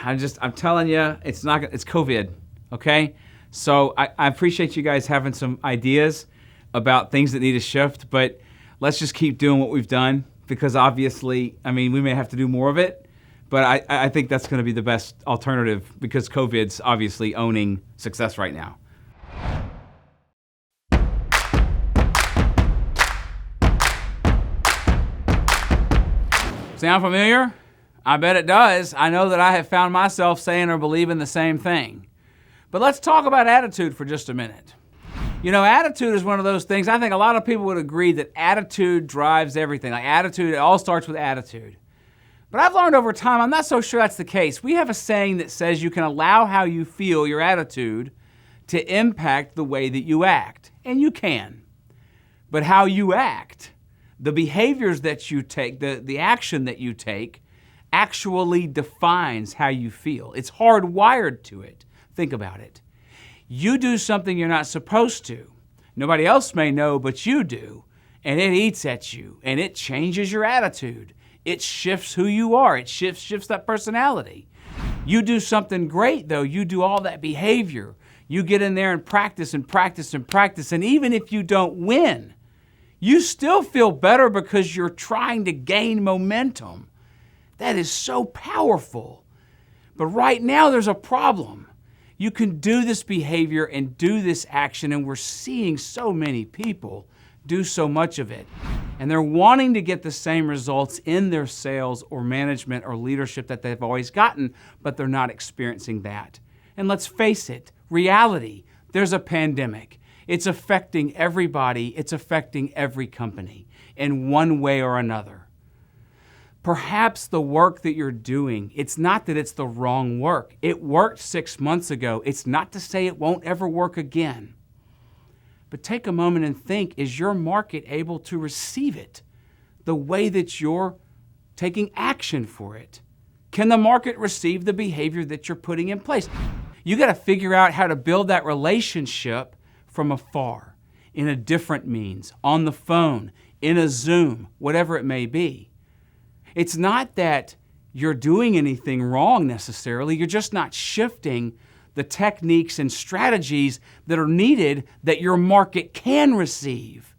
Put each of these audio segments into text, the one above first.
I'm telling you, it's COVID, okay? So I appreciate you guys having some ideas about things that need to shift, but let's just keep doing what we've done, because obviously, I mean, we may have to do more of it, but I think that's going to be the best alternative, because COVID's obviously owning success right now. Sound familiar? I bet it does. I know that I have found myself saying or believing the same thing. But let's talk about attitude for just a minute. You know, attitude is one of those things, I think a lot of people would agree that attitude drives everything. Like attitude, it all starts with attitude. But I've learned over time, I'm not so sure that's the case. We have a saying that says you can allow how you feel, your attitude, to impact the way that you act. And you can. But how you act, the behaviors that you take, the action that you take, actually defines how you feel. It's hardwired to it. Think about it. You do something you're not supposed to. Nobody else may know, but you do. And it eats at you, and it changes your attitude. It shifts who you are. It shifts that personality. You do something great, though. You do all that behavior. You get in there and practice and practice and practice. And even if you don't win, you still feel better because you're trying to gain momentum. That is so powerful. But right now there's a problem. You can do this behavior and do this action, and we're seeing so many people do so much of it. And they're wanting to get the same results in their sales or management or leadership that they've always gotten, but they're not experiencing that. And let's face it, reality, there's a pandemic. It's affecting everybody. It's affecting every company in one way or another. Perhaps the work that you're doing, it's not that it's the wrong work. It worked 6 months ago. It's not to say it won't ever work again. But take a moment and think, is your market able to receive it the way that you're taking action for it? Can the market receive the behavior that you're putting in place? You got to figure out how to build that relationship from afar, in a different means, on the phone, in a Zoom, whatever it may be. It's not that you're doing anything wrong necessarily, you're just not shifting the techniques and strategies that are needed that your market can receive.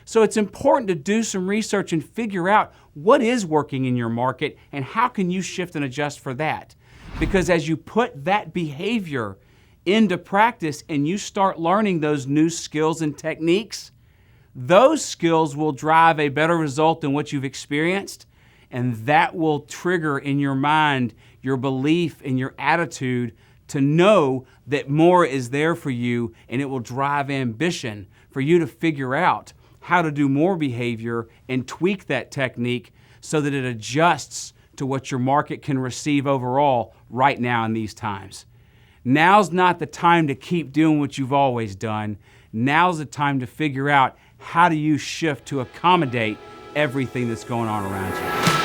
So it's important to do some research and figure out what is working in your market and how can you shift and adjust for that. Because as you put that behavior into practice and you start learning those new skills and techniques, those skills will drive a better result than what you've experienced. And that will trigger in your mind your belief and your attitude to know that more is there for you, and it will drive ambition for you to figure out how to do more behavior and tweak that technique so that it adjusts to what your market can receive overall right now in these times. Now's not the time to keep doing what you've always done. Now's the time to figure out how do you shift to accommodate everything that's going on around you.